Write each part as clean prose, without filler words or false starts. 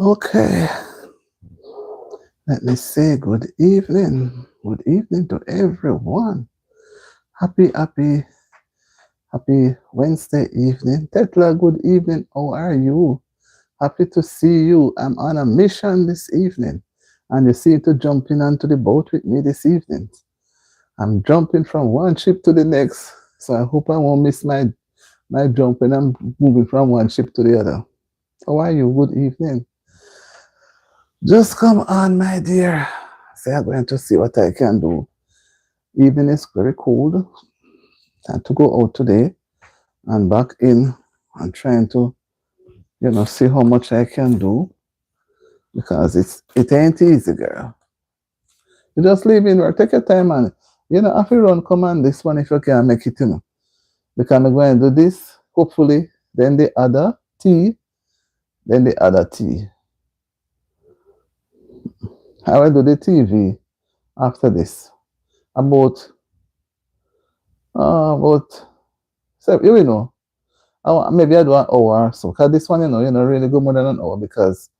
Okay, let me say good evening. Good evening to everyone. Happy Wednesday evening. Tetla, good evening. How are you? Happy to see you. I'm on a mission this evening. And you seem to jump in onto the boat with me this evening. I'm jumping from one ship to the next. So I hope I won't miss my jump when I'm moving from one ship to the other. How are you? Good evening. Just come on, my dear. Say I'm going to see what I can do. Evening is very cold. Time to go out today and back in and trying to, see how much I can do because it ain't easy, girl. You just leave in work, take your time and if you run command this one if you can make it, Because I'm going to do this, hopefully, then the other tea, then the other tea. I will do the TV after this. About about so maybe I do an hour or so. Because this one, really go more than an hour because,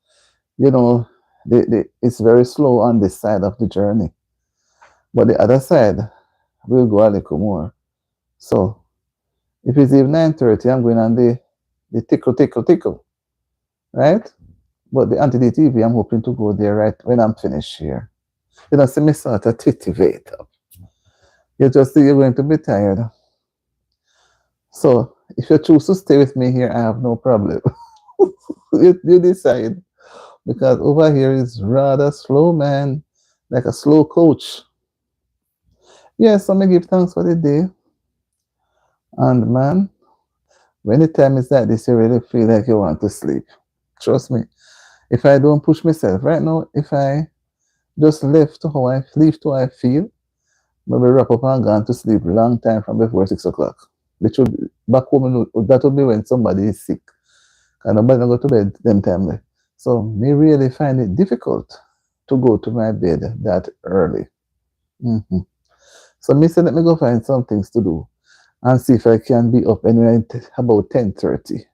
you know, it's very slow on this side of the journey. But the other side will go a little more. So if it's even 9:30, I'm going on the tickle, right? But the anti-DTV, I'm hoping to go there right when I'm finished here. See me sort of titivate up. You just see you're going to be tired. So if you choose to stay with me here, I have no problem. You decide. Because over here is rather slow, man. Like a slow coach. Yes, so me give thanks for the day. And man, when the time is like this, you really feel like you want to sleep. Trust me. If I don't push myself right now, if I just leave to how I feel, maybe wrap up and gone to sleep long time from before 6 o'clock. Which would back home that would be when somebody is sick. And nobody go to bed them time. So me really find it difficult to go to my bed that early. hmm So me said let me go find some things to do and see if I can be up anyway about 10:30.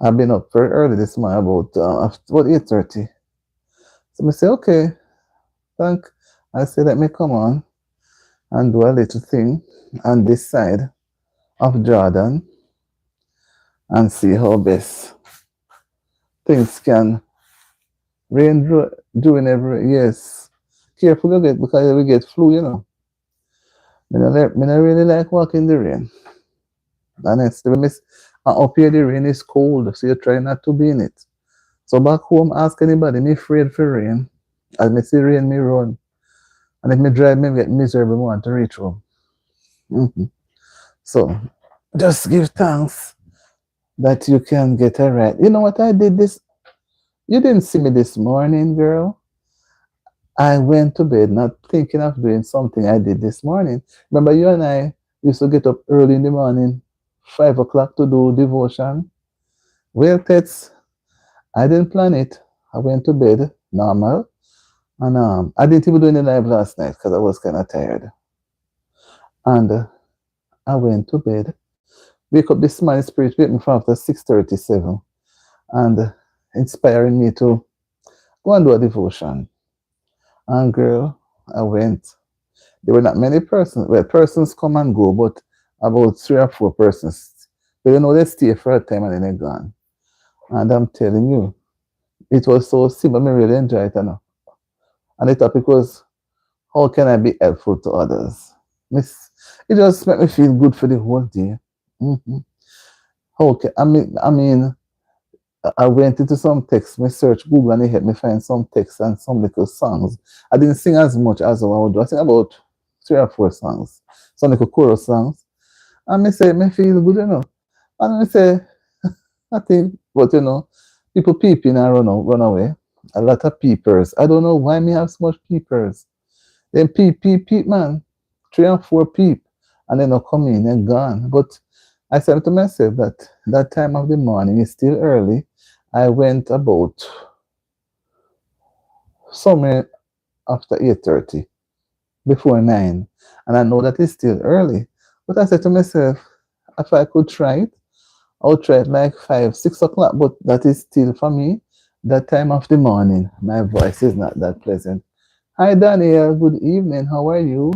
I've been up very early this morning about 8:30. So me say okay, thank. I say let me come on and do a little thing on this side of Jordan and see how best things can rain during every yes. Careful you get because we get flu. Me not really like walking in the rain. Honestly, up here the rain is cold, so you try not to be in it. So back home, ask anybody, me afraid for rain. As me see rain, me run. And if me drive, me get miserable, me want to reach home. hmm So just give thanks that you can get a ride. You know what I did this? You didn't see me this morning, girl. I went to bed not thinking of doing something I did this morning. Remember, you and I used to get up early in the morning, 5 o'clock to do devotion. Well, pets, I didn't plan it. I went to bed normal, and I didn't even do any live last night because I was kind of tired. And I went to bed. Wake up this morning, spirit wake me from after 6:37, and inspiring me to go and do a devotion. And girl, I went. There were not many persons. Well, persons come and go, but about 3 or 4 persons. But they stay for a time and then they're gone. And I'm telling you, it was so simple. I really enjoyed it. And the topic was, how can I be helpful to others? It just made me feel good for the whole day. hmm Okay, I mean, I went into some text, me search Google and it helped me find some text and some little songs. I didn't sing as much as I would do. I think about 3 or 4 songs, some little chorus songs. And me say, me feel good. And me say, I think, but people peeping and run away. A lot of peepers. I don't know why me have so much peepers. Then peep, man. 3 and 4 peep. And then they come in and gone. But I said to myself that that time of the morning is still early. I went about somewhere after 8:30, before 9. And I know that it's still early. But I said to myself, if I could try it, I would try it like 5, 6 o'clock. But that is still for me. That time of the morning, my voice is not that pleasant. Hi, Daniel. Good evening. How are you?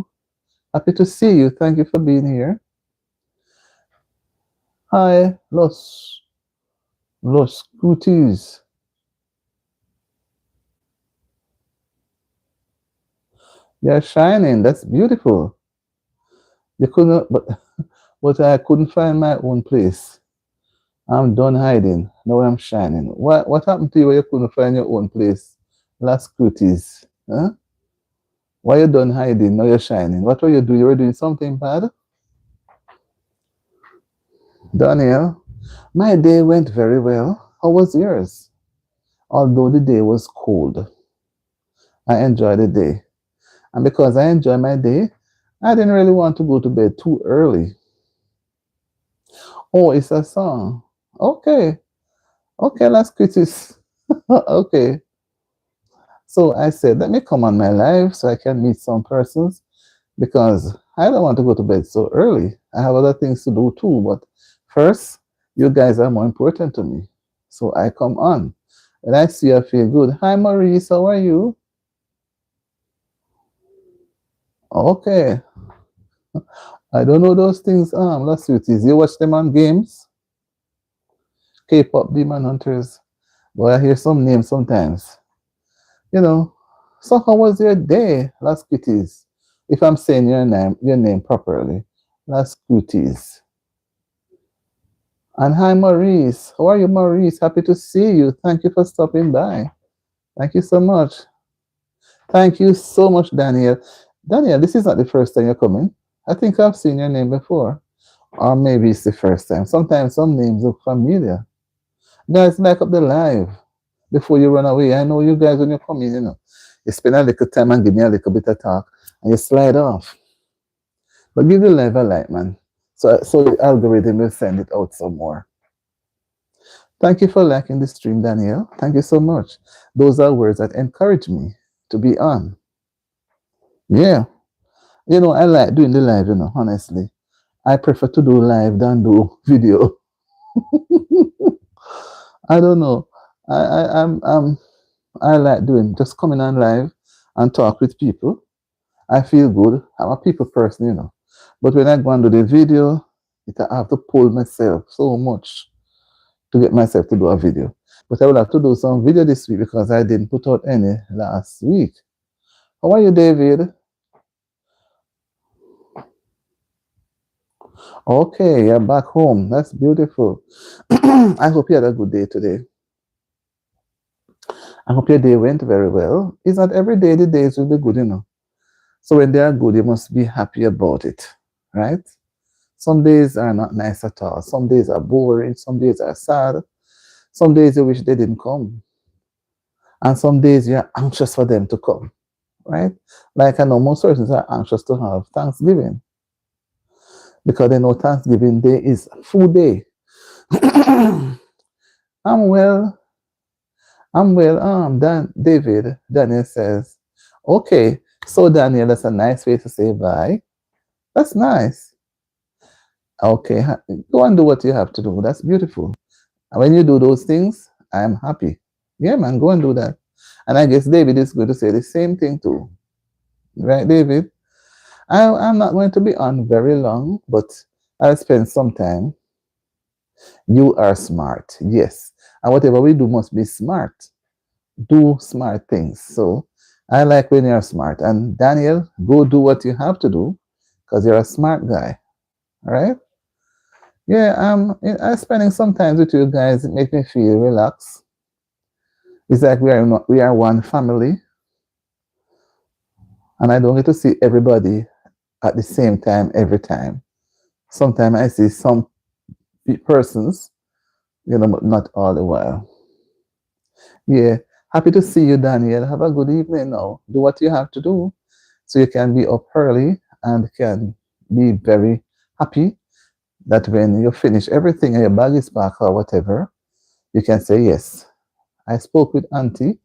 Happy to see you. Thank you for being here. Hi, Los Cuties. You're shining. That's beautiful. You couldn't, but I couldn't find my own place. I'm done hiding. Now I'm shining. What happened to you when you couldn't find your own place? Last Cuties. Huh? Why you done hiding? Now you're shining. What were you doing? You were doing something bad? Daniel, my day went very well. How was yours? Although the day was cold, I enjoyed the day. And because I enjoy my day, I didn't really want to go to bed too early. Oh, it's a song. Okay. Okay, let's quit this. Okay. So I said, let me come on my live so I can meet some persons because I don't want to go to bed so early. I have other things to do too. But first, you guys are more important to me. So I come on. And I see I feel good. Hi, Maurice. How are you? Okay. I don't know those things. Last sweeties. You watch them on games? K-pop Demon Hunters. Well, I hear some names sometimes. You know. So how was your day, Last Cuties? If I'm saying your name properly. Last Cuties. And hi, Maurice. How are you, Maurice? Happy to see you. Thank you for stopping by. Thank you so much. Thank you so much, Daniel. Daniel, this is not the first time you're coming. I think I've seen your name before. Or maybe it's the first time. Sometimes some names look familiar. Guys, back up the live before you run away. I know you guys when you come in, you spend a little time and give me a little bit of talk and you slide off. But give the live a like, man. So the algorithm will send it out some more. Thank you for liking the stream, Danielle. Thank you so much. Those are words that encourage me to be on. Yeah. I like doing the live, honestly. I prefer to do live than do video. I don't know. I like doing just coming on live and talk with people. I feel good. I'm a people person. But when I go and do the video, I have to pull myself so much to get myself to do a video. But I will have to do some video this week because I didn't put out any last week. How are you, David? Okay, you're back home. That's beautiful. I hope you had a good day today. I hope your day went very well. It's not every day the days will be good. So when they are good, you must be happy about it, right? Some days are not nice at all. Some days are boring. Some days are sad. Some days you wish they didn't come. And some days you're anxious for them to come, right? Like I know most persons are anxious to have Thanksgiving because they know Thanksgiving Day is food day. I'm well. I'm well. Daniel says, okay. So Daniel, that's a nice way to say bye. That's nice. Okay, go and do what you have to do. That's beautiful. And when you do those things, I'm happy. Yeah, man, go and do that. And I guess David is going to say the same thing too. Right, David? I'm not going to be on very long, but I'll spend some time. You are smart. Yes. And whatever we do must be smart. Do smart things. So I like when you're smart. And Daniel, go do what you have to do because you're a smart guy. All right? Yeah, I'm spending some time with you guys. It makes me feel relaxed. It's like we are one family, and I don't get to see everybody at the same time every time. Sometimes I see some persons, but not all the while. Yeah, happy to see you, Daniel. Have a good evening now. Do what you have to do so you can be up early and can be very happy that when you finish everything and your bag is packed or whatever, you can say, yes, I spoke with Auntie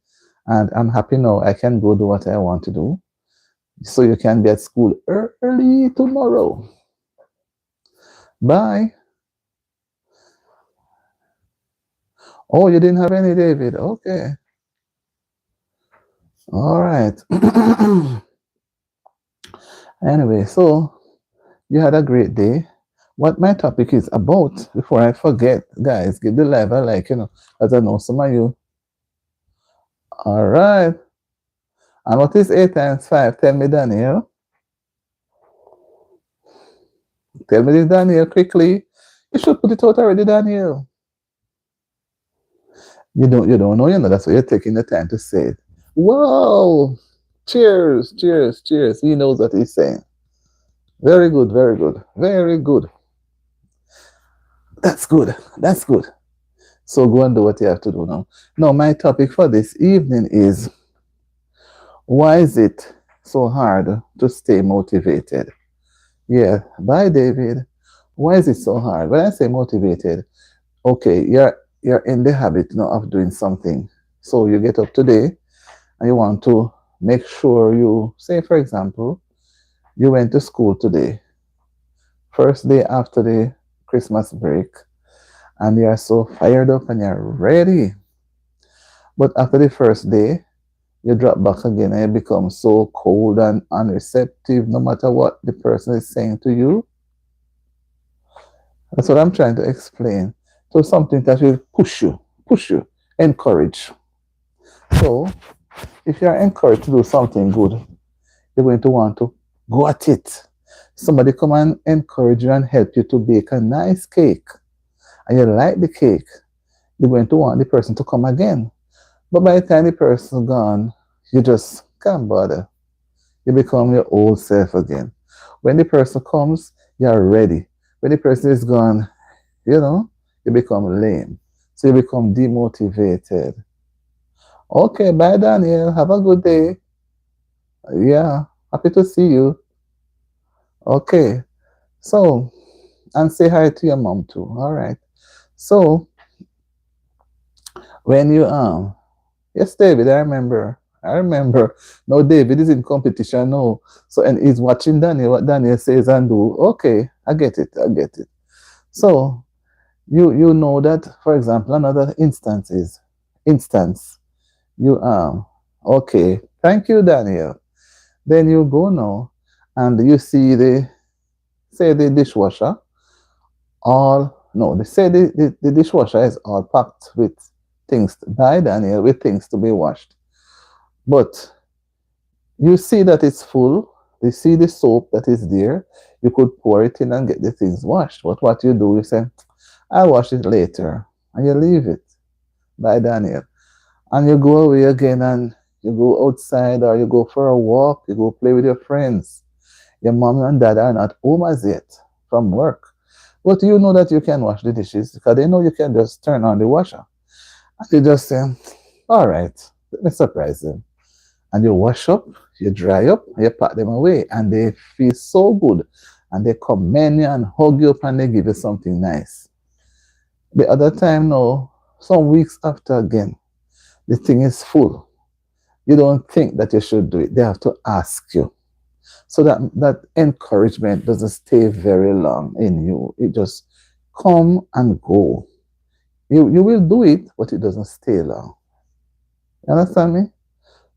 and I'm happy now. I can go do what I want to do. So you can be at school early tomorrow. Bye. Oh, you didn't have any, David. Okay. All right. Anyway, so you had a great day. What my topic is about, before I forget, guys, give the level, like, as I know some of you. All right. And what is 8 times 5? Tell me, Daniel. Tell me this, Daniel, quickly. You should put it out already, Daniel. You don't know, that's why you're taking the time to say it. Whoa! Cheers, cheers, cheers. He knows what he's saying. Very good, very good, very good. That's good. That's good. So go and do what you have to do now. Now, my topic for this evening is, why is it so hard to stay motivated? Yeah, bye, David. Why is it so hard? When I say motivated, okay, you're in the habit now of doing something. So you get up today and you want to make sure you say, for example, you went to school today, first day after the Christmas break, and you're so fired up and you're ready. But after the first day, you drop back again and you become so cold and unreceptive no matter what the person is saying to you. That's what I'm trying to explain. So something that will push you, encourage. So if you're encouraged to do something good, you're going to want to go at it. Somebody come and encourage you and help you to bake a nice cake, and you like the cake, you're going to want the person to come again. But by the time the person's gone, you just can't bother. You become your old self again. When the person comes, you're ready. When the person is gone, you become lame. So you become demotivated. Okay, bye, Daniel. Have a good day. Yeah, happy to see you. Okay, so, and say hi to your mom too. All right. So, when you, yes, David, I remember. I remember. No, David is in competition now. So, and he's watching Daniel, what Daniel says and do. Okay, I get it. I get it. So, you know that, for example, another instance, you, okay, thank you, Daniel. Then you go now and you see say the dishwasher, no, they say the dishwasher is all packed with things, by Daniel, with things to be washed. But you see that it's full. You see the soap that is there. You could pour it in and get the things washed. But what you do, you say, I'll wash it later. And you leave it, by Daniel. And you go away again and you go outside or you go for a walk. You go play with your friends. Your mom and dad are not home as yet from work. But you know that you can wash the dishes because they know you can just turn on the washer. And you just say, all right, let me surprise them. And you wash up, you dry up, you pack them away, and they feel so good. And they commend you and hug you up and they give you something nice. The other time now, some weeks after again, the thing is full. You don't think that you should do it. They have to ask you. So that encouragement doesn't stay very long in you. It just come and go. You will do it, but it doesn't stay long. You understand me?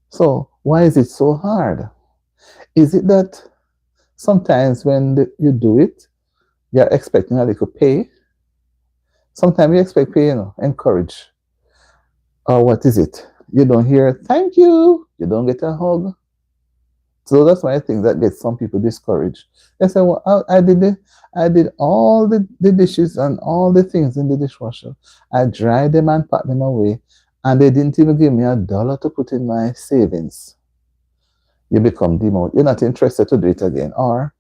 So why is it so hard? Is it that sometimes when you do it, you're expecting a little pay? Sometimes you expect pay, encourage. Or what is it? You don't hear thank you. You don't get a hug. So that's why I think that gets some people discouraged. They say, well, I did all the dishes and all the things in the dishwasher. I dried them and packed them away. And they didn't even give me $1 to put in my savings. You become demoted. You're not interested to do it again. Or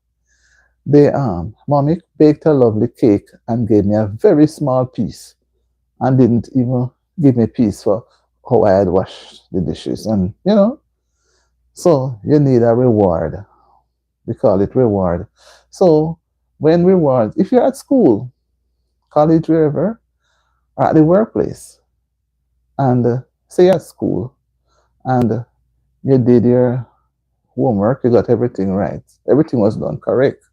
mommy baked a lovely cake and gave me a very small piece and didn't even give me a piece for how I had washed the dishes. And so you need a reward. We call it reward. So when reward, if you're at school, college, wherever, or at the workplace, and say at school, and you did your homework, you got everything right, everything was done correct,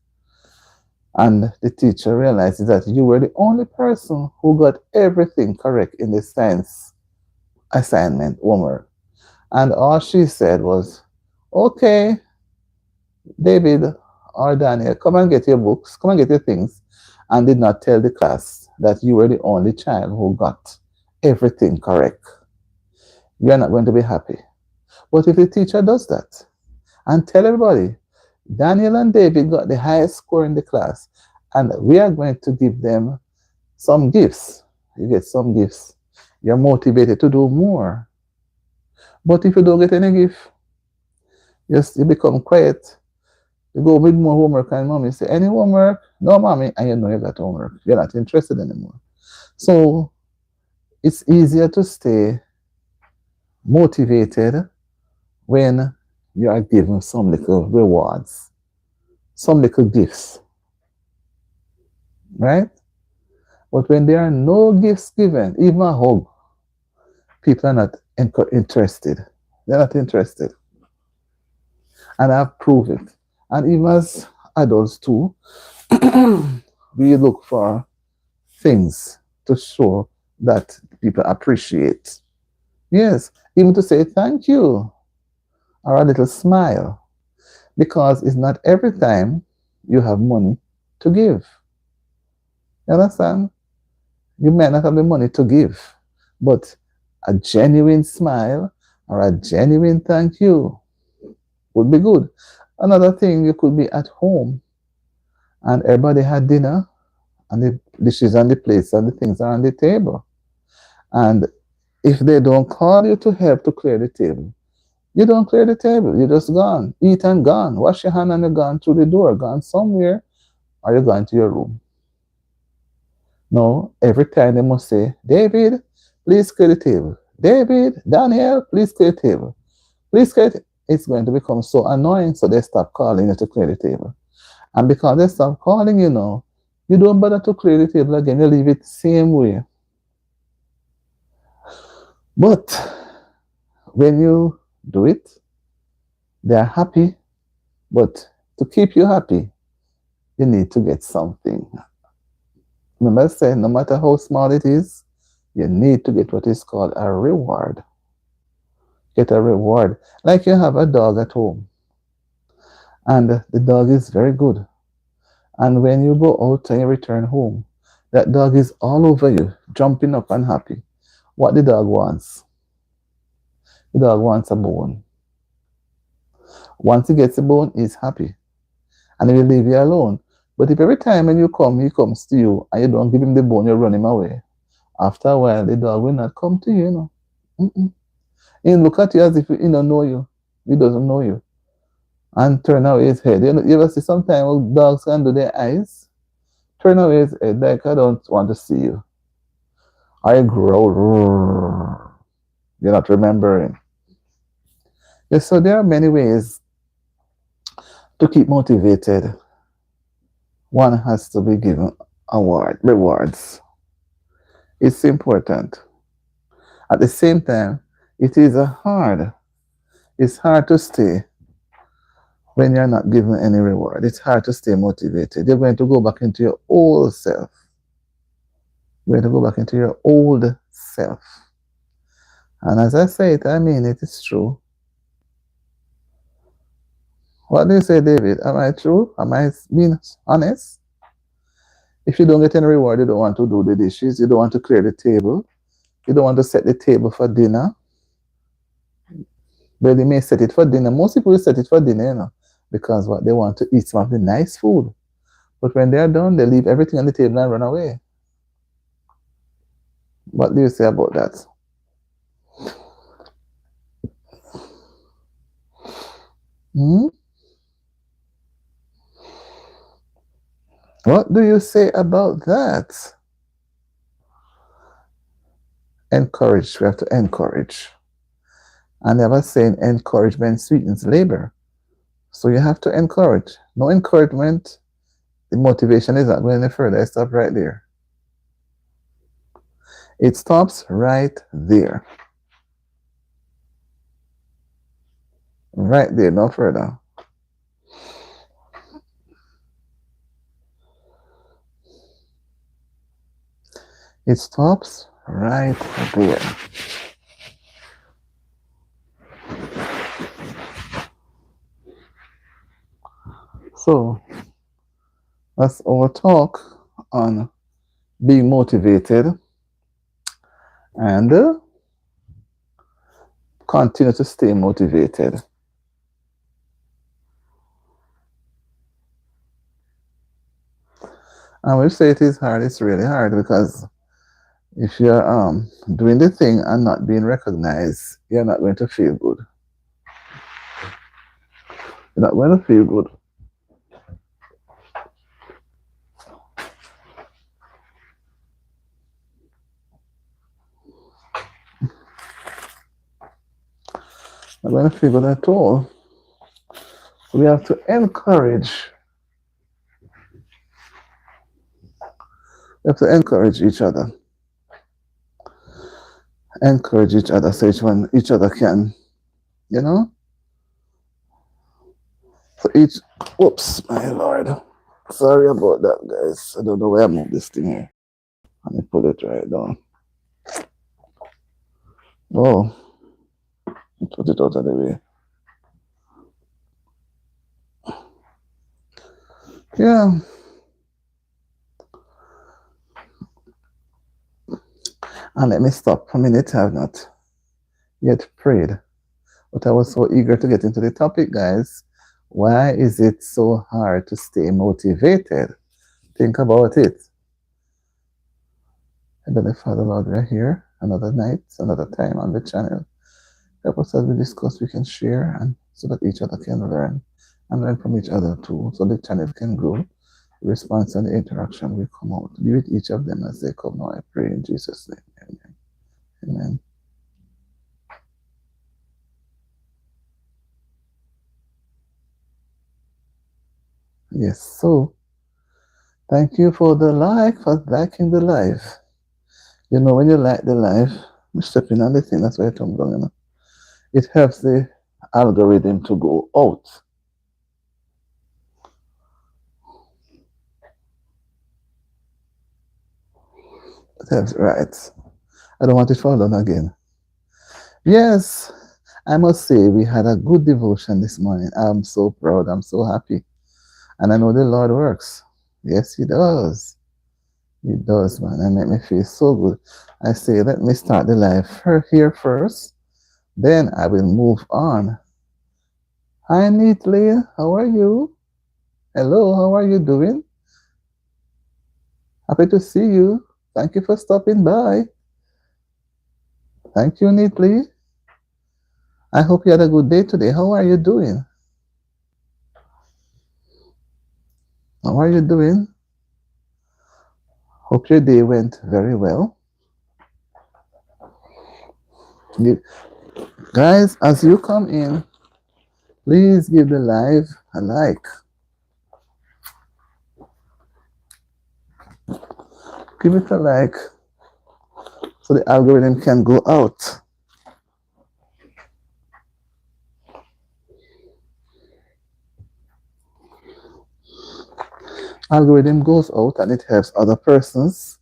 And the teacher realizes that you were the only person who got everything correct in the science assignment homework. And all she said was, okay, David or Daniel, come and get your books, come and get your things, and did not tell the class that you were the only child who got everything correct. You are not going to be happy. But if the teacher does that and tell everybody, Daniel and David got the highest score in the class, and we are going to give them some gifts. You get some gifts. You're motivated to do more. But if you don't get any gift, you become quiet. You go with more homework, and mommy say, any homework? No, mommy. And you know you got homework. You're not interested anymore. So it's easier to stay motivated when you are given some little rewards, some little gifts, right? But when there are no gifts given, even a hug, people are not interested. They're not interested. And I've proved it. And even as adults too, we look for things to show that people appreciate. Yes, even to say thank you or a little smile, because it's not every time you have money to give. You understand? You may not have the money to give, but a genuine smile or a genuine thank you would be good. Another thing, you could be at home and everybody had dinner and the dishes and the plates and the things are on the table. And if they don't call you to help to clear the table, you don't clear the table. You're just gone. Eat and gone. Wash your hand and you're gone through the door, gone somewhere, or you're gone to your room. No, every time they must say, David, please clear the table. David, Daniel, please clear the table. Please clear it. It's going to become so annoying, so they stop calling you to clear the table. And because they stop calling you now, you don't bother to clear the table again. You leave it the same way. But when you do it, they are happy. But to keep you happy, you need to get something. Remember I said, no matter how small it is, you need to get what is called a reward. Get a reward. Like you have a dog at home, and the dog is very good. And when you go out and you return home, that dog is all over you, jumping up and happy. What the dog wants? The dog wants a bone. Once he gets a bone, he's happy. And he will leave you alone. But if every time when you come, he comes to you and you don't give him the bone, you run him away. After a while, the dog will not come to you, you know. Mm-mm. He look at you as if he don't know you. He doesn't know you. And turn away his head. You ever see sometimes dogs can do their eyes? Turn away his head like I don't want to see you. I growl. You're not remembering. Yes, so there are many ways to keep motivated. One has to be given rewards. It's important. At the same time, it is hard. It's hard to stay when you're not given any reward. It's hard to stay motivated. You're going to go back into your old self. You're going to go back into your old self. And as I say it, I mean it is true. What do you say, David? Am I true? Am I being honest? If you don't get any reward, you don't want to do the dishes, you don't want to clear the table, you don't want to set the table for dinner. But they may set it for dinner. Most people will set it for dinner, you know, because what they want to eat some of the nice food. But when they are done, they leave everything on the table and run away. What do you say about that? Hmm? What do you say about that? Encourage. We have to encourage. And they have a saying, encouragement sweetens labor. So you have to encourage. No encouragement, the motivation is not going any further. It stops right there. It stops right there. Right there, no further. It stops right there. So that's our talk on being motivated and continue to stay motivated. And when you say it is hard, it's really hard because if you're doing the thing and not being recognized, you're not going to feel good. You're not going to feel good. Not going to feel good at all. So we have to encourage. We have to encourage each other. Encourage each other so each other can, you know. So each. Whoops, my lord. Sorry about that, guys. I don't know where I moved this thing here. Let me put it right down. Oh, put it out of the way. Yeah. And let me stop for a minute. I have not yet prayed, but I was so eager to get into the topic, guys. Why is it so hard to stay motivated? Think about it. Heavenly Father, Lord, we're here another night, another time on the channel. Help us as we discuss, we can share, and so that each other can learn and learn from each other too, so the channel can grow. The response and the interaction will come out. Be with each of them as they come now. I pray in Jesus' name. Amen. Amen. Yes, so thank you for liking the live. You know, when you like the live, you step in on the thing, that's why I come down, you know. It helps the algorithm to go out. It helps, right. I don't want it to fall down again. Yes, I must say we had a good devotion this morning. I'm so proud. I'm so happy. And I know the Lord works. Yes, He does. He does, man. And make me feel so good. I say, let me start the live here first. Then I will move on. Hi, Neatly. How are you? Hello, how are you doing? Happy to see you. Thank you for stopping by. Thank you, Neatly. I hope you had a good day today. How are you doing? How are you doing? Hope your day went very well. Guys, as you come in, please give the live a like. Give it a like so the algorithm can go out. Algorithm goes out and it helps other persons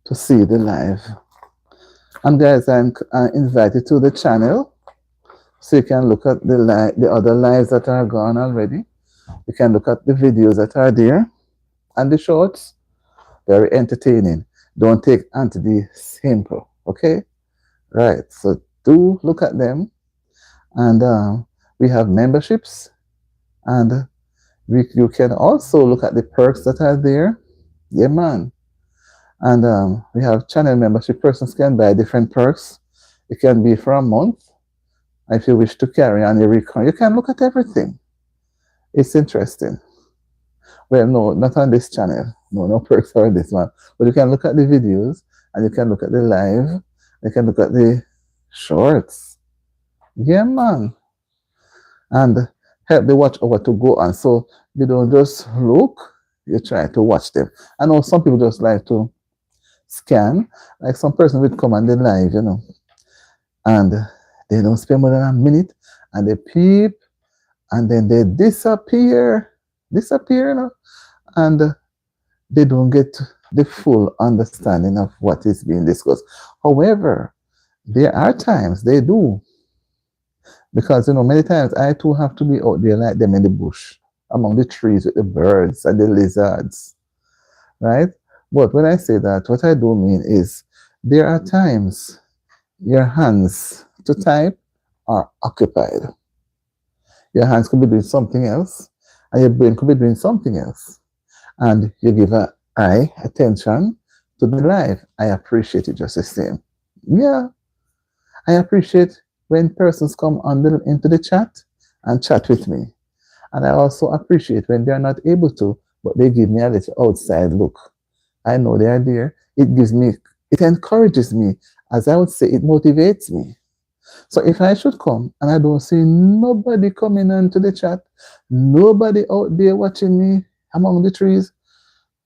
to see the live. And guys, I'm invited to the channel so you can look at the other lives that are gone already. You can look at the videos that are there and the shorts. Very entertaining. Don't take Anthony simple, okay? Right, so do look at them. And we have memberships, and you can also look at the perks that are there. Yeah, man. And we have channel membership. Persons can buy different perks. It can be for a month. If you wish to carry on your recurring, you can look at everything. It's interesting. Well, no, not on this channel. No perks on this one. But you can look at the videos, and you can look at the live. You can look at the shorts. Yeah, man. And help the watch over to go on. So you don't just look, you try to watch them. I know some people just like to scan, like some person would come on the live, you know, and they don't spend more than a minute and they peep and then they disappear, you know, and they don't get the full understanding of what is being discussed. However, there are times they do, because many times I too have to be out there like them in the bush, among the trees with the birds and the lizards, right? But when I say that, what I do mean is there are times your hands to type are occupied. Your hands could be doing something else, and your brain could be doing something else. And you give a eye attention to the live. I appreciate it just the same. Yeah, I appreciate when persons come into the chat and chat with me. And I also appreciate when they are not able to, but they give me a little outside look. I know they are there. It encourages me. As I would say, it motivates me. So if I should come and I don't see nobody coming into the chat, nobody out there watching me among the trees,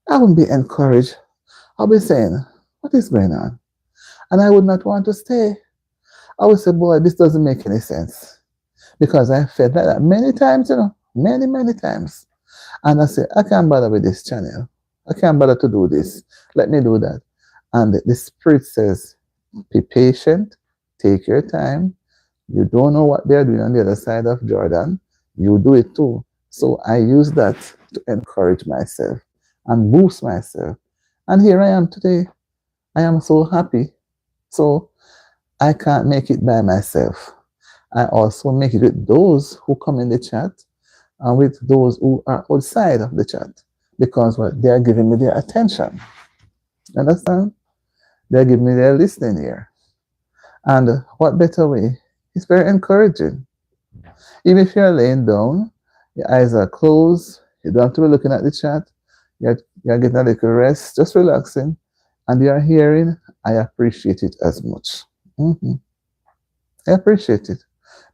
I wouldn't be encouraged. I'll be saying, what is going on? And I would not want to stay. I would say, boy, this doesn't make any sense. Because I felt like that many times, many, many times. And I said, I can't bother with this channel. I can't bother to do this. Let me do that. And the Spirit says, be patient, take your time. You don't know what they're doing on the other side of Jordan. You do it too. So I use that to encourage myself and boost myself. And here I am today. I am so happy. So I can't make it by myself. I also make it with those who come in the chat and with those who are outside of the chat, because what they are giving me their attention. Understand? They're giving me their listening ear. And what better way? It's very encouraging. Even if you're laying down, your eyes are closed, you don't have to be looking at the chat, you're getting a little rest, just relaxing, and you're hearing, I appreciate it as much. Mm-hmm. I appreciate it.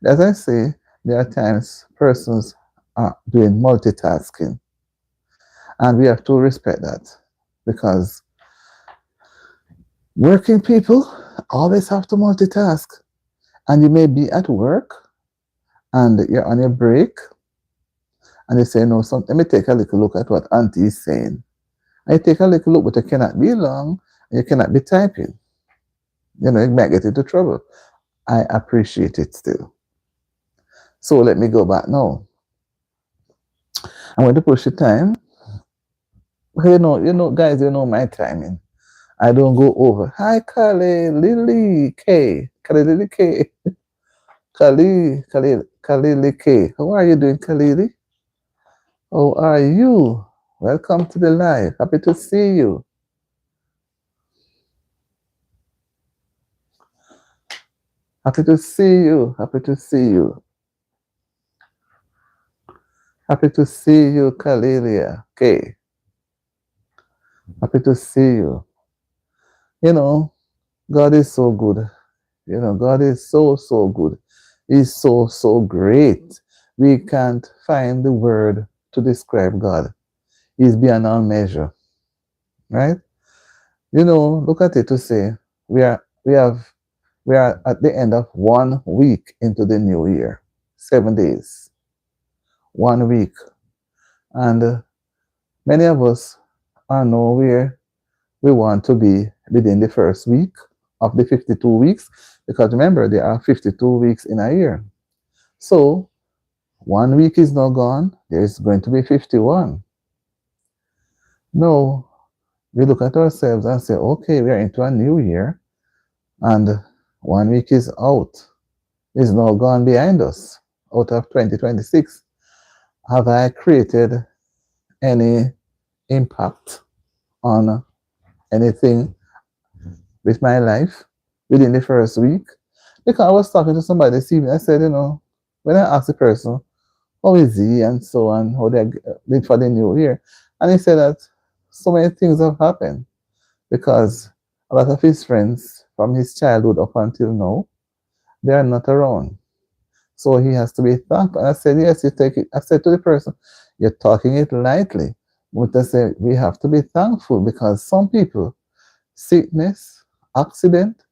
As I say, there are times persons are doing multitasking, and we have to respect that, because working people always have to multitask. And you may be at work and you're on your break and you say, no, let me take a little look at what Auntie is saying. And you take a little look, but you cannot be long and you cannot be typing. You might get into trouble. I appreciate it still. So let me go back now. I'm going to push the time. Guys, my timing. I don't go over. Hi, Kali, Lily K. Kali, Lily K. Kali, Lily K. How are you doing, Khalili? How are you? Welcome to the live. Happy to see you. Happy to see you. Happy to see you. Happy to see you, Kalilia. Okay. Happy to see you. God is so good. God is so, so good. He's so, so great. We can't find the word to describe God. He's beyond all measure. Right? Look at it to say we are at the end of 1 week into the new year. 7 days. 1 week. And many of us are nowhere we want to be within the first week of the 52 weeks, because remember, there are 52 weeks in a year. So 1 week is now gone. There's going to be 51. No, we look at ourselves and say, okay, we are into a new year, and 1 week is out. Is now gone behind us, out of 2026. Have I created any impact on anything with my life within the first week? Because I was talking to somebody this evening, I said, when I asked the person, how is he and so on, how they did for the new year, and he said that so many things have happened, because a lot of his friends from his childhood up until now, they are not around. So he has to be thankful. And I said, yes, you take it. I said to the person, you're talking it lightly. But I said, we have to be thankful, because some people, sickness, accident,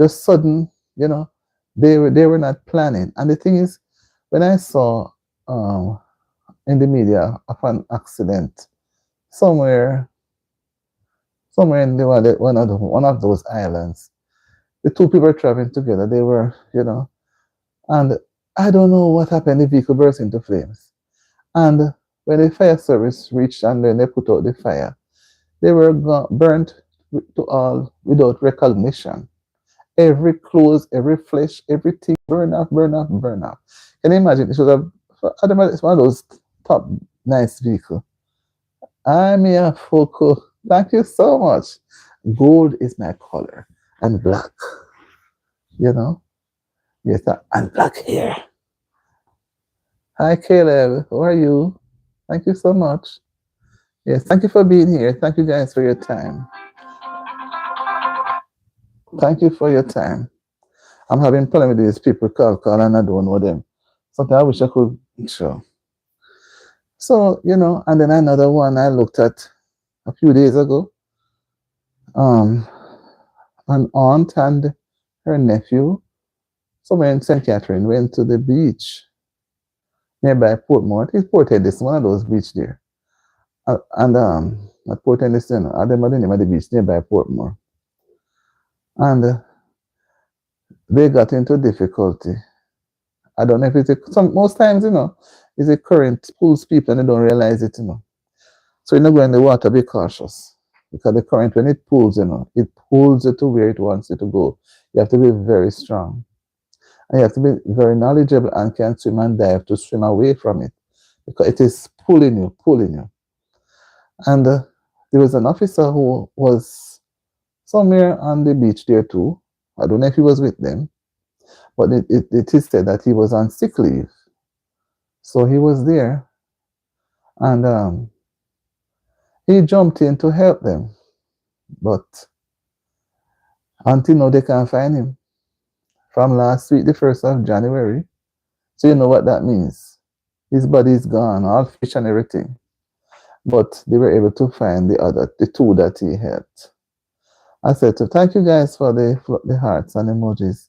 just sudden, they were not planning. And the thing is, when I saw in the media of an accident somewhere somewhere in one of those islands. The two people were traveling together. They were, and I don't know what happened. The vehicle burst into flames. And when the fire service reached and then they put out the fire, they were burnt to all without recognition. Every clothes, every flesh, everything burn off, burn off, burn off. Can you imagine? It was it's one of those top nice vehicle. I'm here, Foko. Thank you so much. Gold is my color, and black. You know, yes, and black hair. Hi, Caleb. How are you? Thank you so much. Yes, thank you for being here. Thank you guys for your time. Thank you for your time. I'm having problem with these people call and I don't know them. Sometimes I wish I could show. So, and then another one I looked at a few days ago. An aunt and her nephew, somewhere in St. Catherine, went to the beach nearby Portmore. It's Port Ellis, one of those beach there. And at Port Ellis, I remember the name of the beach nearby Portmore. And they got into difficulty. I don't know if most times, it's a current pulls people and they don't realize it, So go in the water, be cautious. Because the current, when it pulls, it pulls it to where it wants it to go. You have to be very strong. And you have to be very knowledgeable and can swim and dive to swim away from it. Because it is pulling you. And there was an officer who was somewhere on the beach there too. I don't know if he was with them. But it is said that he was on sick leave. So he was there. And he jumped in to help them. But until now, they can't find him. From last week, the 1st of January. So you know what that means. His body is gone, all fish and everything. But they were able to find the two that he helped. I said to thank you guys for the hearts and emojis.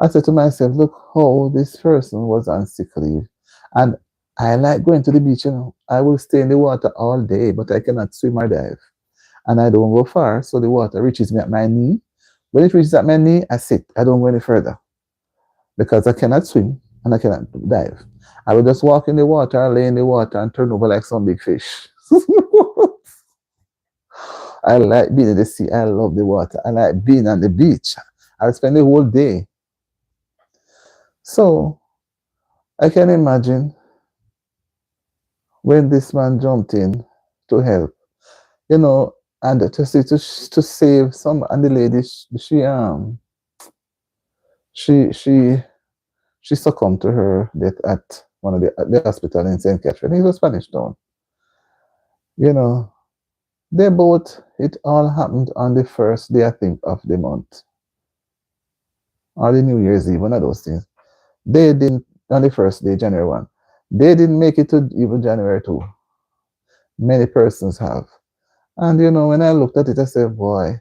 I said to myself, look how this person was on sick leave. And I like going to the beach, I will stay in the water all day, but I cannot swim or dive. And I don't go far, so the water reaches me at my knee. When it reaches at my knee, I sit. I don't go any further because I cannot swim and I cannot dive. I will just walk in the water, lay in the water, and turn over like some big fish. I like being in the sea. I love the water. I like being on the beach. I spend the whole day. So I can imagine when this man jumped in to help, and to save some, and the lady, she succumbed to her death at one of the hospital in St. Catherine. It was Spanish Town. It all happened on the first day, I think, of the month. Or the New Year's Eve, one of those things. They didn't, on the first day, January 1. They didn't make it to even January 2. Many persons have. And, when I looked at it, I said, boy,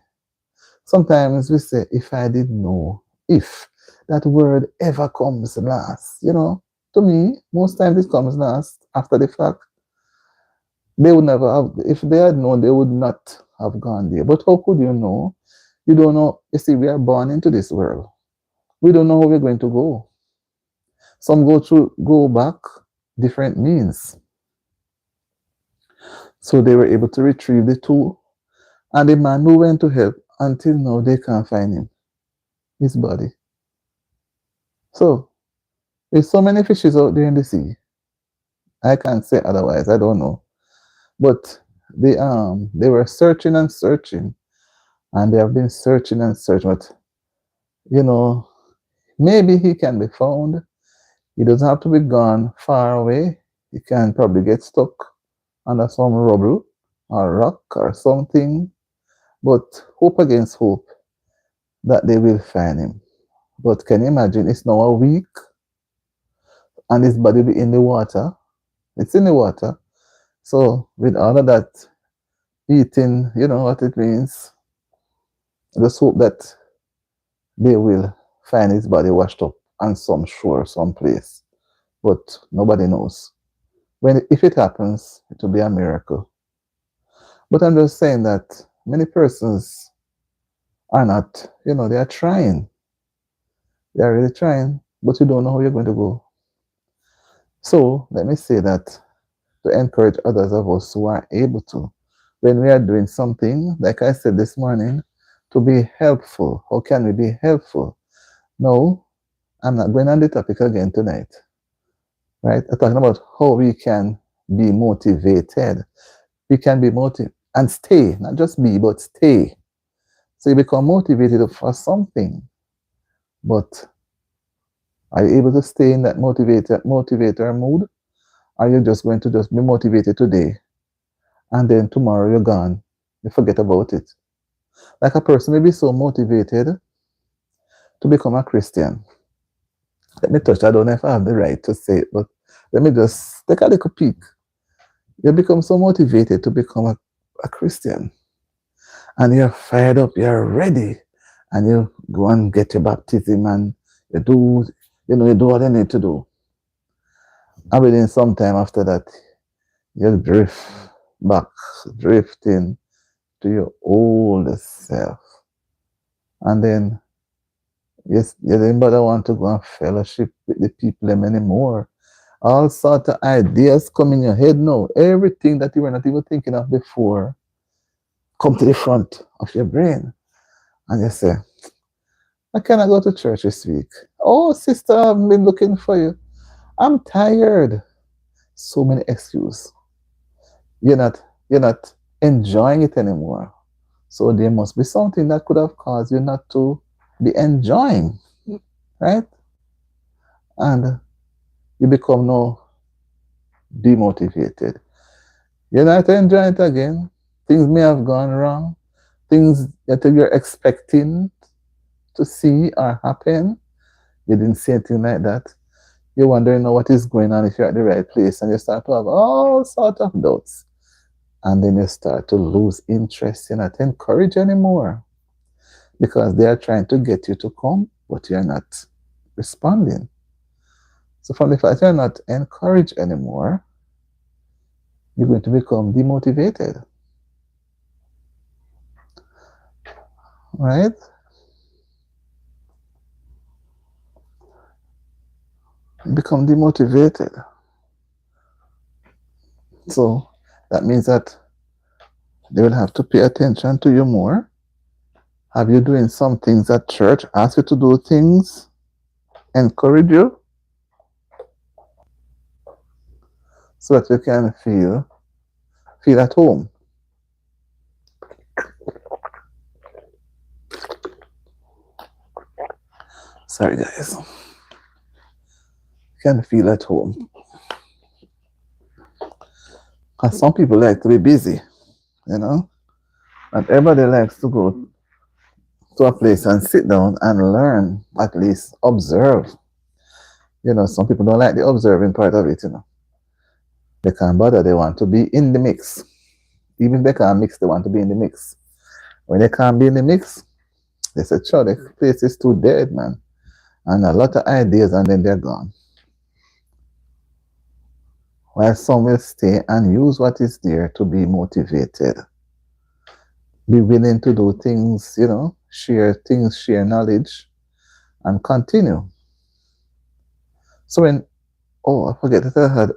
sometimes we say, if I didn't know, if that word ever comes last, to me, most times it comes last after the fact. They would never have, if they had known, they would not have gone there. But how could you know? You don't know. You see, we are born into this world. We don't know how we're going to go. Some go back different means. So they were able to retrieve the two. And the man who went to help, until now, they can't find him. His body. So, there's so many fishes out there in the sea. I can't say otherwise. I don't know. But they were searching and searching. And they have been searching and searching. But, maybe he can be found. He doesn't have to be gone far away. He can probably get stuck under some rubble or rock or something. But hope against hope that they will find him. But can you imagine, it's now a week and his body be in the water. It's in the water. So with all of that eating, you know what it means. Just hope that they will find his body washed up on some shore, someplace. But nobody knows. If it happens, it will be a miracle. But I'm just saying that many persons are not, they are trying. They are really trying, but you don't know how you're going to go. So let me say that to encourage others of us who are able to, when we are doing something, like I said this morning, to be helpful. How can we be helpful? No, I'm not going on the topic again tonight, right? I'm talking about how we can be motivated. We can be motivated and stay, not just be, but stay. So you become motivated for something, but are you able to stay in that motivator mood? Are you just going to just be motivated today and then tomorrow you're gone? You forget about it. Like a person may be so motivated to become a Christian. Let me touch, I don't know if I have the right to say it, but let me just take a little peek. You become so motivated to become a Christian and you're fired up, you're ready, and you go and get your baptism and you do, you do what you need to do. And within some time after that, you drift back, drifting to your old self. And then yes, you didn't bother want to go and fellowship with the people them anymore. All sort of ideas come in your head now. Everything that you were not even thinking of before come to the front of your brain. And you say, I cannot go to church this week. Oh, sister, I've been looking for you. I'm tired. So many excuses. You're not enjoying it anymore. So there must be something that could have caused you not to be enjoying, right? And you become now demotivated. You're not enjoying it again. Things may have gone wrong. Things that you're expecting to see or happen, you didn't see anything like that. You're wondering now what is going on if you're at the right place, and you start to have all sort of doubts. And then you start to lose interest. You're not encouraged anymore because they are trying to get you to come, but you're not responding. So from the fact you're not encouraged anymore, you're going to become demotivated. Right? Become demotivated. So that means that they will have to pay attention to you more. Have you doing some things at church? Ask you to do things, encourage you, so that you can feel at home. Sorry guys. You can feel at home. Because some people like to be busy, you know? Not everybody likes to go to a place and sit down and learn, at least observe. Some people don't like the observing part of it. They can't bother, they want to be in the mix. Even if they can't mix, they want to be in the mix. When they can't be in the mix, they say, sure, the place is too dead, man. And a lot of ideas, and then they're gone. While some will stay and use what is there to be motivated. Be willing to do things, share things, share knowledge, and continue. So I forget that I had,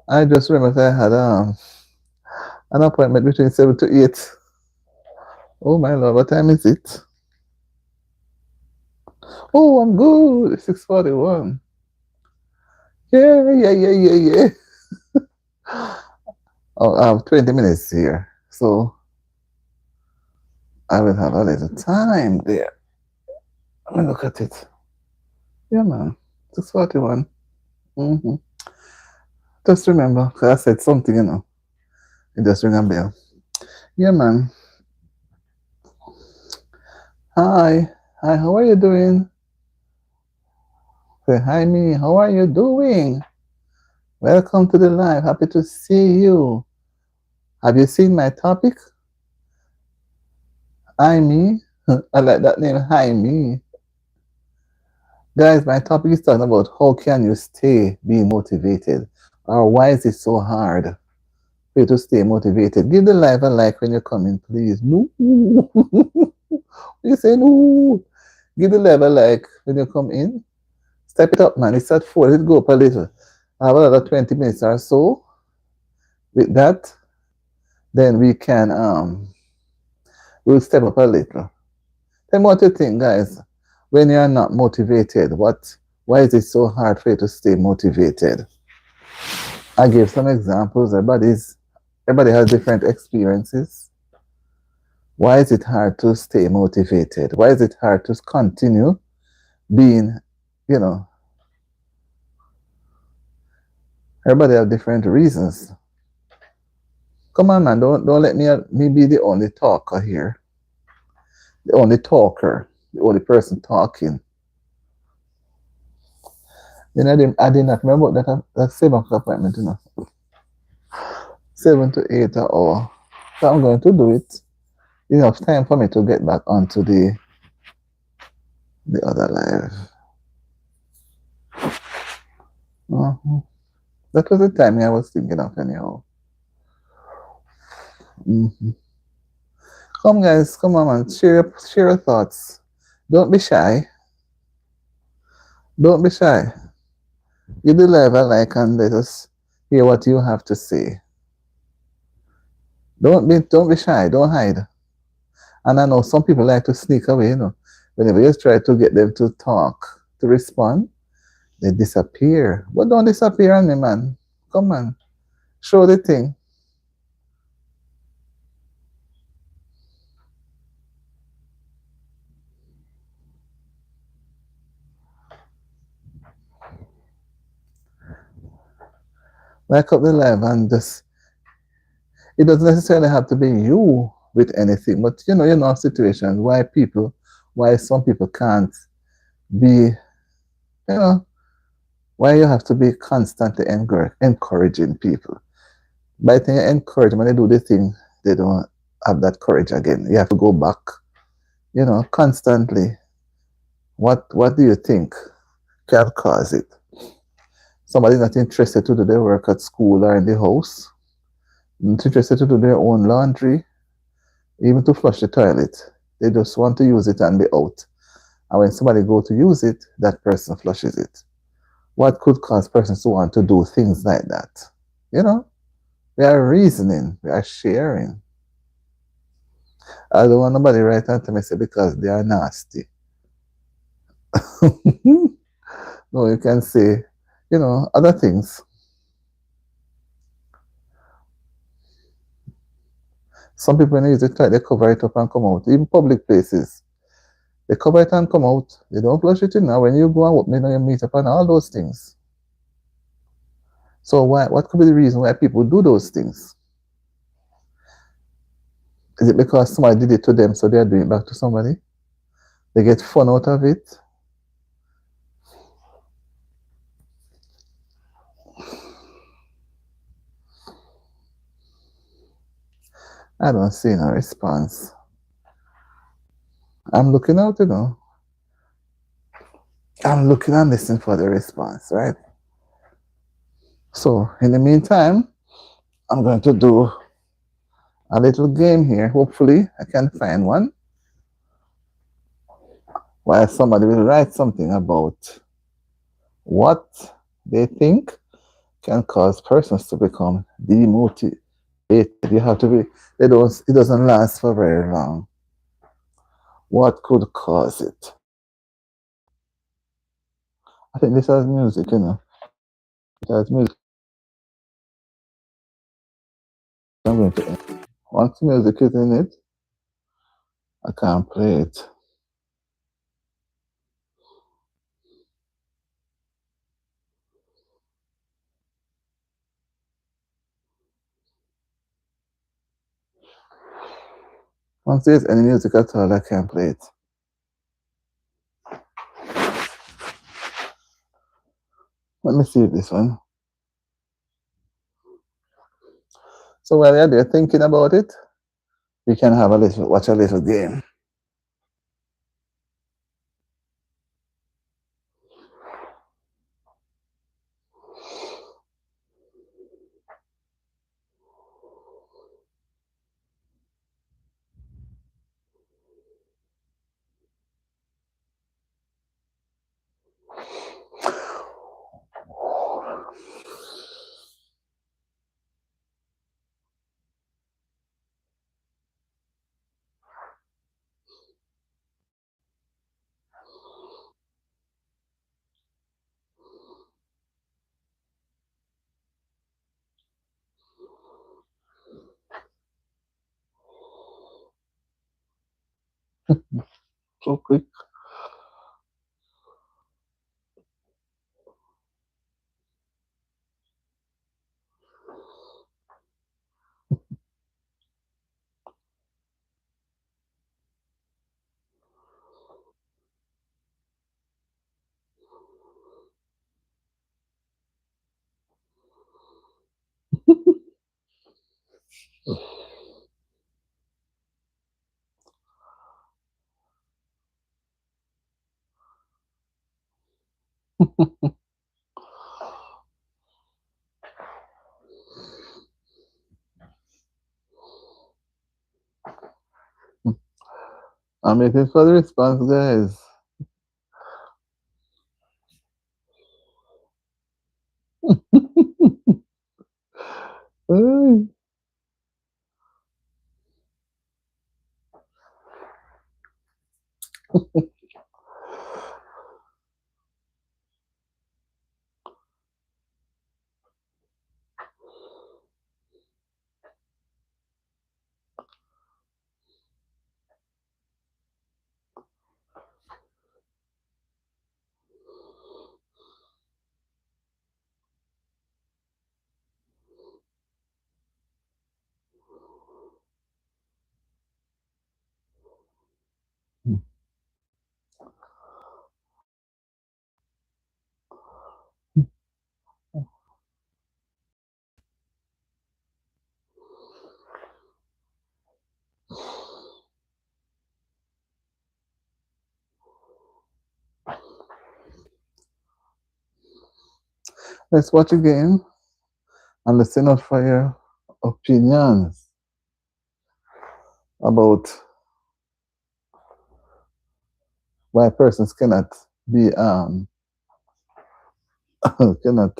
I just remember that I had an appointment between 7 to 8. Oh my Lord, what time is it? Oh, I'm good. 6:41. Yeah. Oh, I have 20 minutes here. So I will have a little time there. Let me look at it. Yeah, man. 6:41. Mm-hmm. Just remember, because I said something, it just ring a bell. Yeah, man. Hi. Hi, how are you doing? Say, hi, me. How are you doing? Welcome to the live. Happy to see you. Have you seen my topic? Hi, me. I like that name. Hi, me. Guys, my topic is talking about how can you stay being motivated, or why is it so hard for you to stay motivated. Give the live a like when you come in, please. No. You say no. Give the live a like when you come in. Step it up, man. It's at 4. Let it go up a little. I have another 20 minutes or so. With that, then we'll step up a little. Then what do you think, guys? When you're not motivated, why is it so hard for you to stay motivated? I gave some examples. Everybody has different experiences. Why is it hard to stay motivated? Why is it hard to continue being, you know, everybody have different reasons. Come on, man, don't let me be the only talker here. The only talker, the only person talking. Then I did not remember that 7 o'clock appointment, 7 to 8 an hour. So I'm going to do it. Enough time for me to get back onto the other live. That was the timing I was thinking of anyhow. Come guys, come on man, share your thoughts. Don't be shy. Don't be shy. Give the live a like and let us hear what you have to say. Don't be shy. Don't hide. And I know some people like to sneak away. Whenever you try to get them to talk, to respond, they disappear. But don't disappear on me, man. Come on, show the thing. Like up the live and just. It doesn't necessarily have to be you with anything, but you know situations why some people can't be, why you have to be constantly encouraging people. By the time you encourage them when they do the thing, they don't have that courage again. You have to go back, constantly. What do you think can cause it? Somebody not interested to do their work at school or in the house, not interested to do their own laundry, even to flush the toilet. They just want to use it and be out. And when somebody go to use it, that person flushes it. What could cause persons to want to do things like that? We are reasoning, we are sharing. I don't want nobody write out to me say because they are nasty. No, you can say, other things. Some people when they use it, they cover it up and come out. Even public places. They cover it and come out. They don't flush it in now. When you go and open it, you meet up and all those things. So what could be the reason why people do those things? Is it because somebody did it to them, so they are doing it back to somebody? They get fun out of it? I don't see no response. I'm looking out, I'm looking and listening for the response, right? So, in the meantime, I'm going to do a little game here. Hopefully, I can find one where somebody will write something about what they think can cause persons to become demotivated. You have to be, it doesn't last for very long. What could cause it? I think this has music, It has music. I'm going to, once music is in it, I can't play it. Once there's any music at all, I can't play it. Let me see this one. So while you're there thinking about it, we can have watch a little game. So quick. I'm waiting for the response, guys. Ay. Let's watch again and listen out for your opinions about why persons cannot be cannot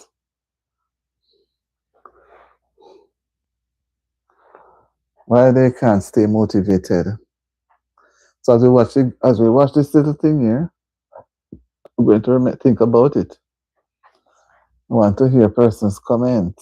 why they can't stay motivated. So as we watch this little thing here, we're going to think about it. I want to hear persons comment.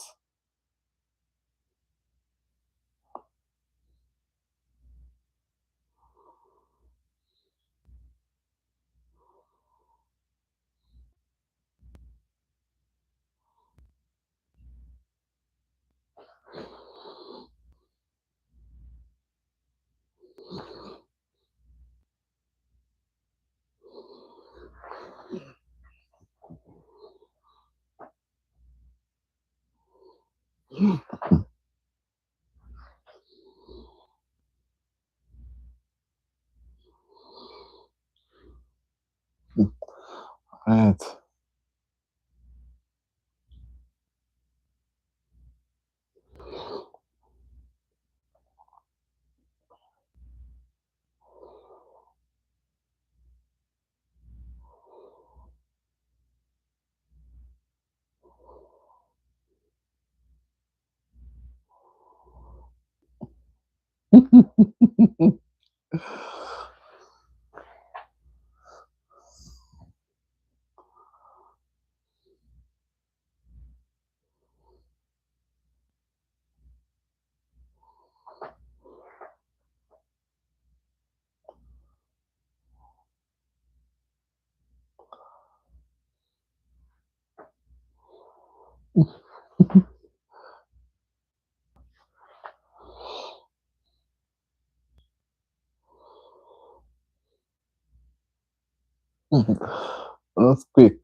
Right. That's quick.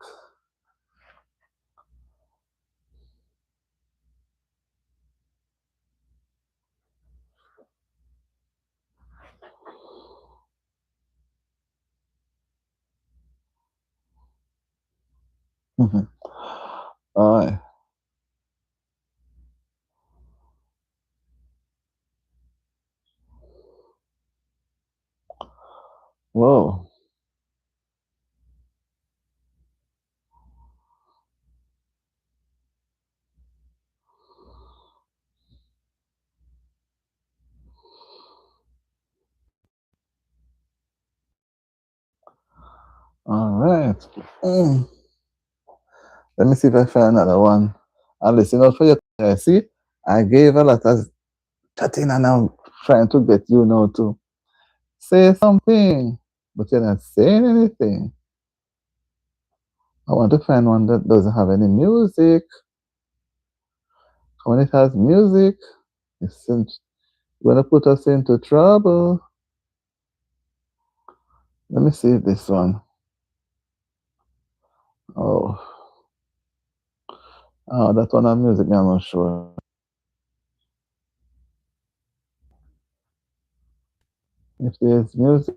All right. Whoa. All right. Mm. Let me see if I find another one. And listen out for your. See, I gave a lot of chatting and I'm trying to get you now too. Say something, but you're not saying anything. I want to find one that doesn't have any music. When it has music, it's going to put us into trouble. Let me see this one. Oh, oh, that one has music. I'm not sure. If there's music,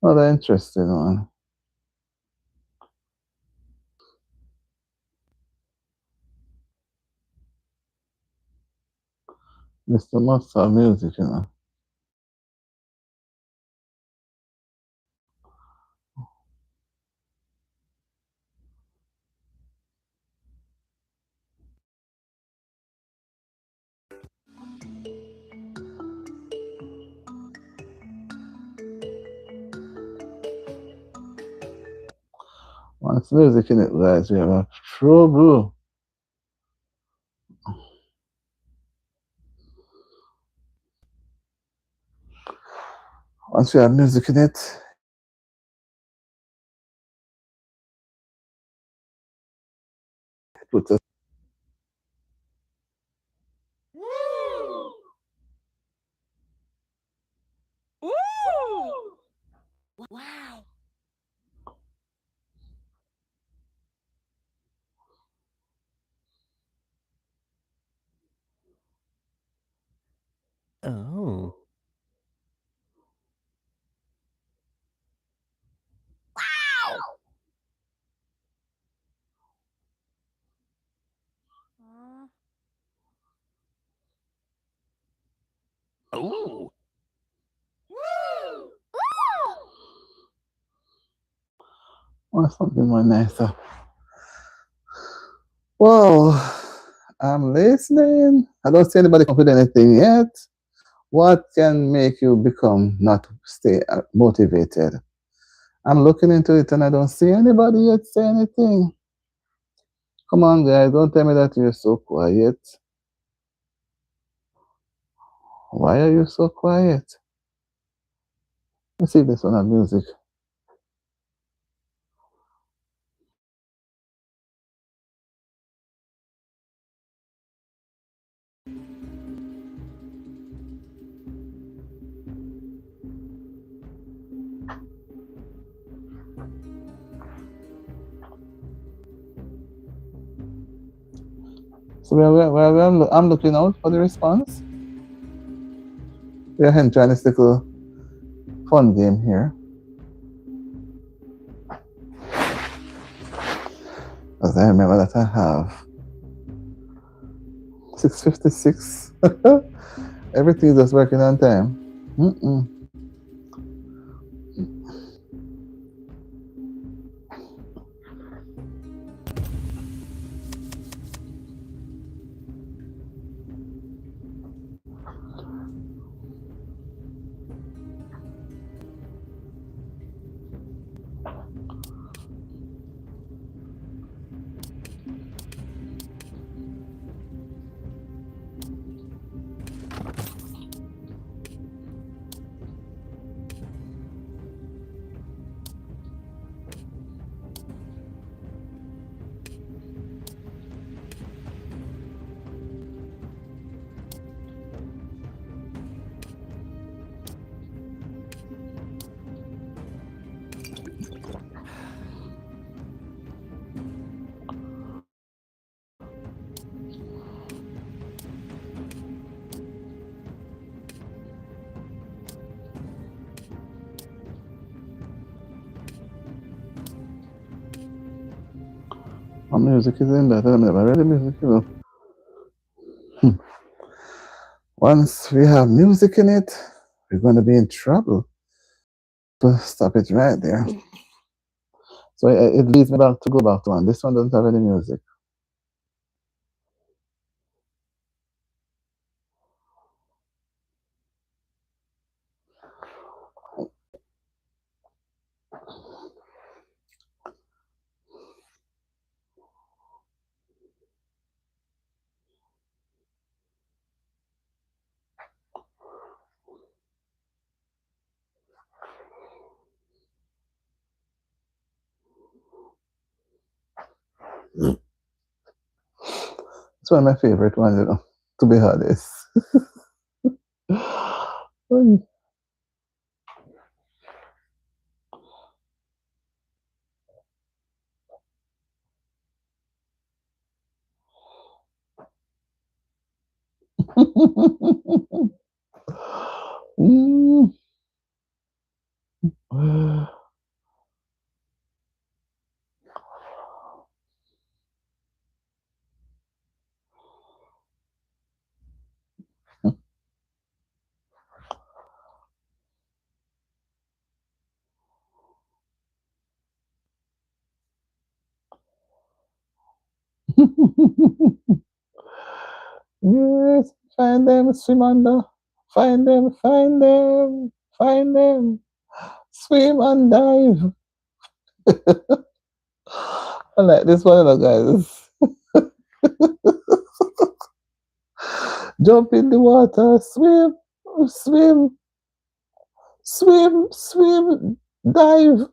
another interesting one. Mr. Must have music, you know. Once music in it, guys, we have a trouble. Once we have music in it, it puts us. Wow. Oh. Uh, Oh. Want something more nicer. Well, I'm listening. I don't see anybody come up with anything yet. What can make you become not stay motivated? I'm looking into it and I don't see anybody yet say anything. Come on, guys, don't tell me that you're so quiet. Why are you so quiet? Let's see if this one has music. So I'm looking out for the response. We're enjoying this little fun game here. As I remember that I have 6:56. Everything is just working on time. Mm-mm. What music is in that? I've never read the music, you know. Hmm. Once we have music in it, we're going to be in trouble. To stop it right there. So it leads me back to go back to one. This one doesn't have any music. one of my favorite ones, to be honest. Mm. Yes, find them, swim under. Find them, find them. Swim and dive. I like this one, guys. Jump in the water, swim, swim, dive,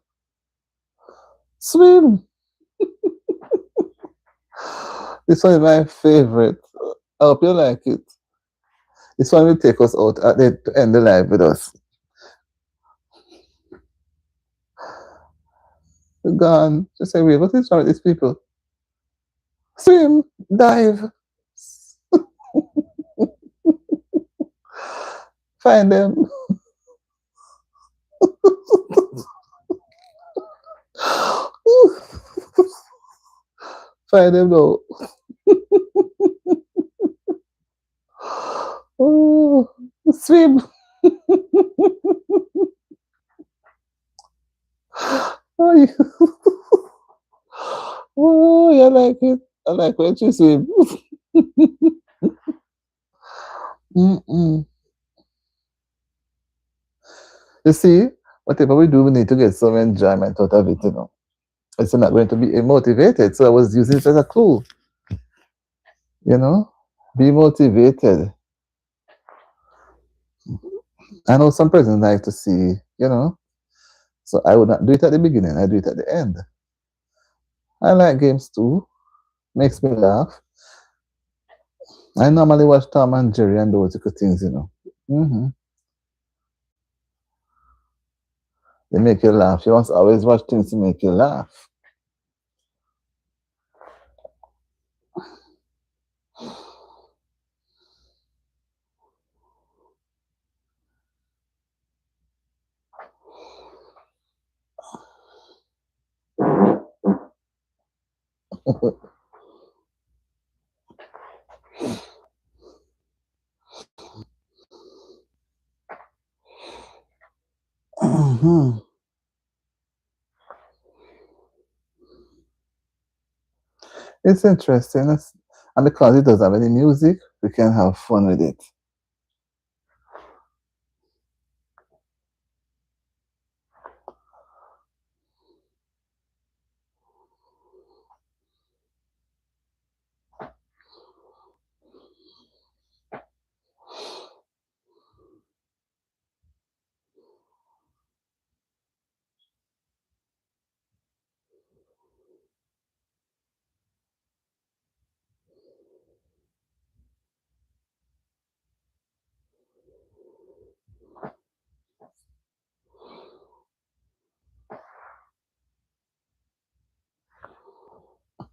swim. This one is my favorite. I hope you like it. This one will take us out at the to end the live with us. Gone. Just say, wait, what is wrong with these people? Swim, dive, find them. Find them now. Oh, swim. Oh, oh, you like it. I like when you swim. Mm-mm. You see, whatever we do, we need to get some enjoyment out of it. It's not going to be motivated. So I was using it as a clue, you know. Be motivated. I know some persons like to see. So I would not do it at the beginning, I do it at the end. I like games too. Makes me laugh. I normally watch Tom and Jerry and those good things. Hmm. They make you laugh. You must always watch things to make you laugh. Mhm. It's interesting. And because it doesn't have any music, we can have fun with it.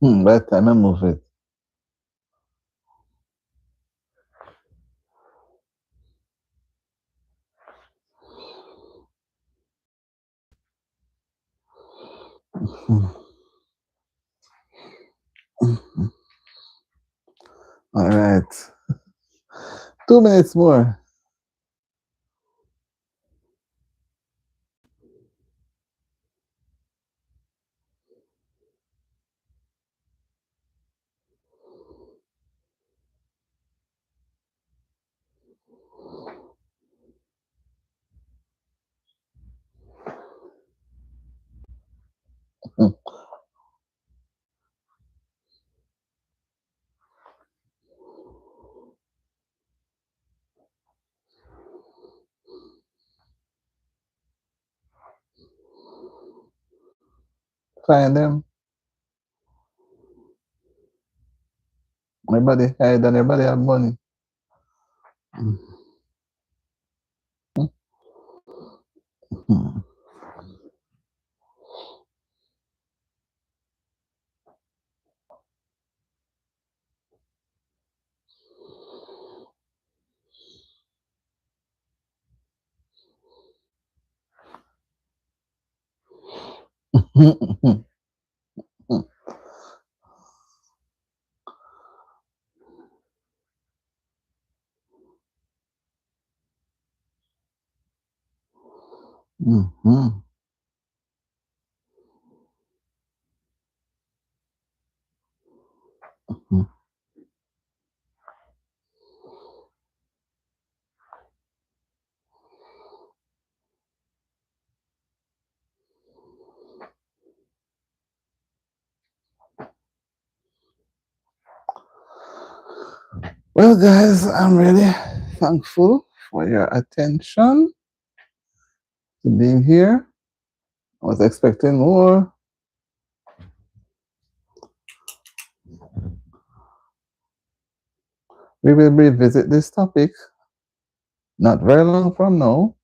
By the time I move it. Mhm. All right. 2 minutes more. Find them. Everybody hide and everybody have money. Well, guys, I'm really thankful for your attention to being here. I was expecting more. We will revisit this topic not very long from now.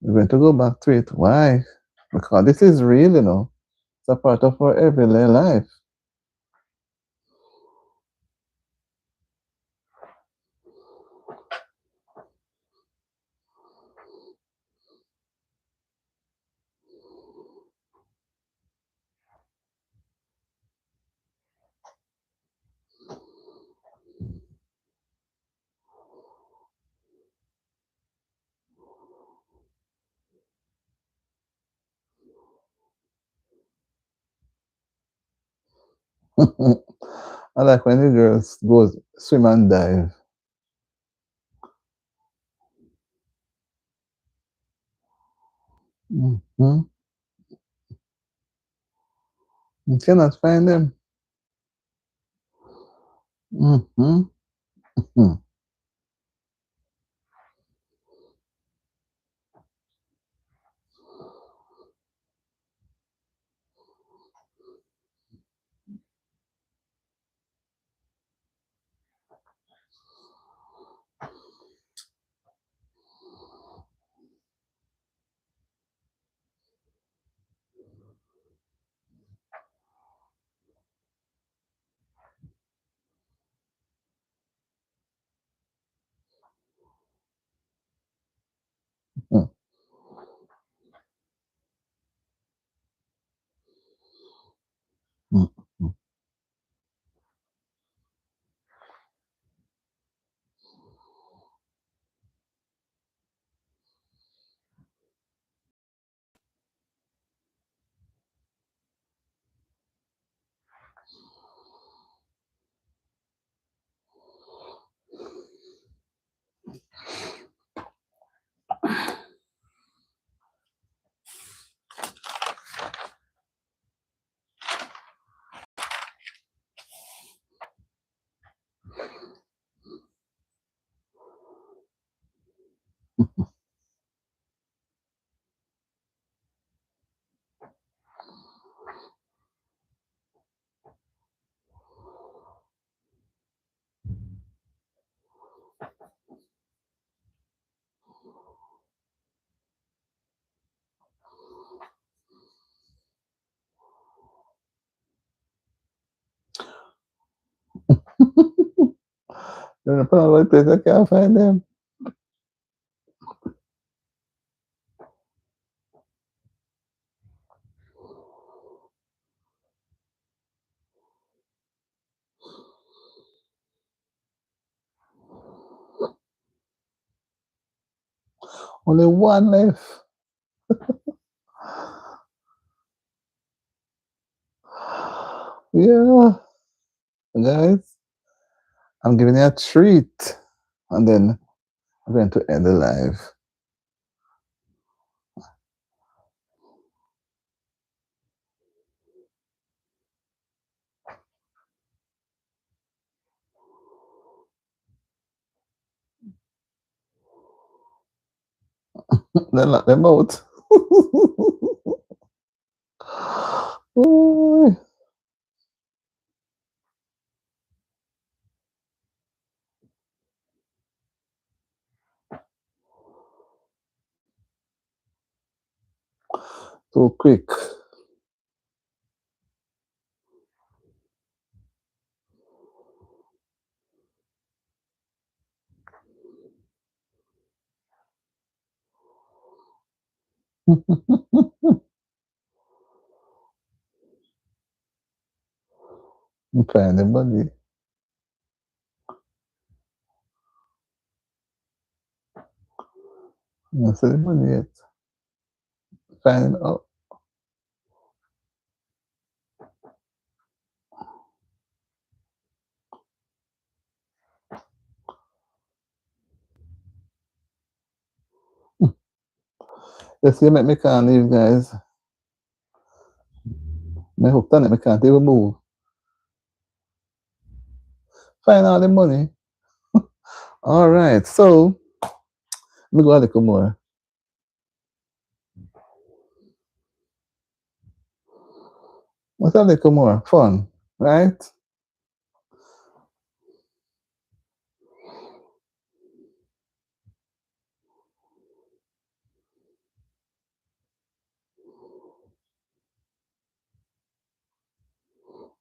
We're going to go back to it. Why? Because this is real, It's a part of our everyday life. I like when the girls go swim and dive. Mm-hmm. You cannot find them. Mm-hmm. You're in a public place, I can't find them. Only one left. Yeah, guys, I'm giving you a treat, and then I'm going to end the live. Then let them out. Ooh. Too quick. Find the money. Not the money yet. Find out. You see, make me can't leave, guys. My hooked on it, I can't even move. Find out the money. All right, so let me go a little more. What's a little more fun, right?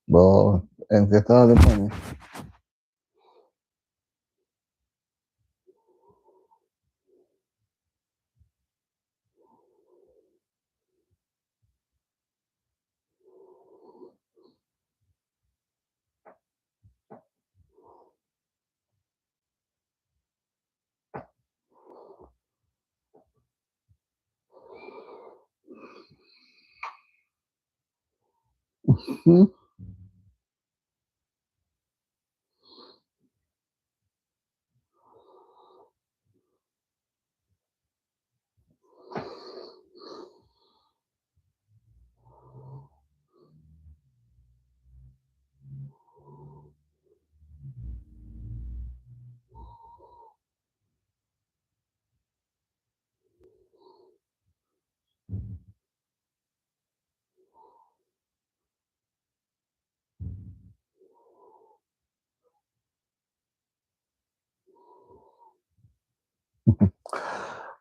But and get all the money. Hmm?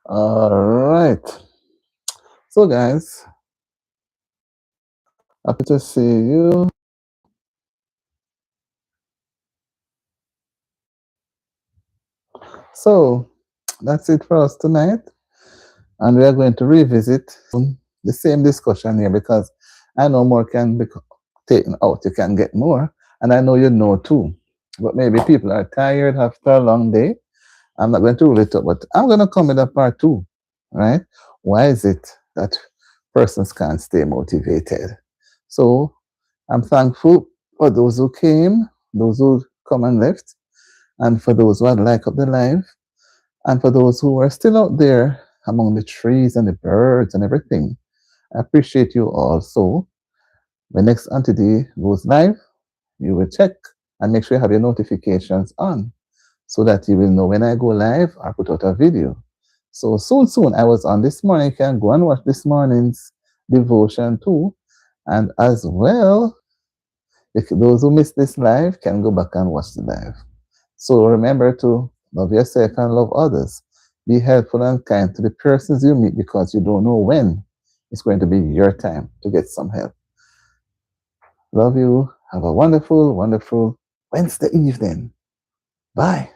All right. So, guys, happy to see you. So, that's it for us tonight. And we are going to revisit the same discussion here because I know more can be taken out. You can get more. And I know you know too. But maybe people are tired after a long day. I'm not going to rule it up, but I'm going to come with a part two, right? Why is it that persons can't stay motivated? So I'm thankful for those who came, those who come and left, and for those who had like up the live, and for those who are still out there among the trees and the birds and everything. I appreciate you all. So when next Auntie goes live, you will check and make sure you have your notifications on so that you will know when I go live or put out a video. So soon, I was on this morning. You can go and watch this morning's devotion too. And as well, if those who missed this live can go back and watch the live. So remember to love yourself and love others. Be helpful and kind to the persons you meet because you don't know when it's going to be your time to get some help. Love you. Have a wonderful, wonderful Wednesday evening. Bye.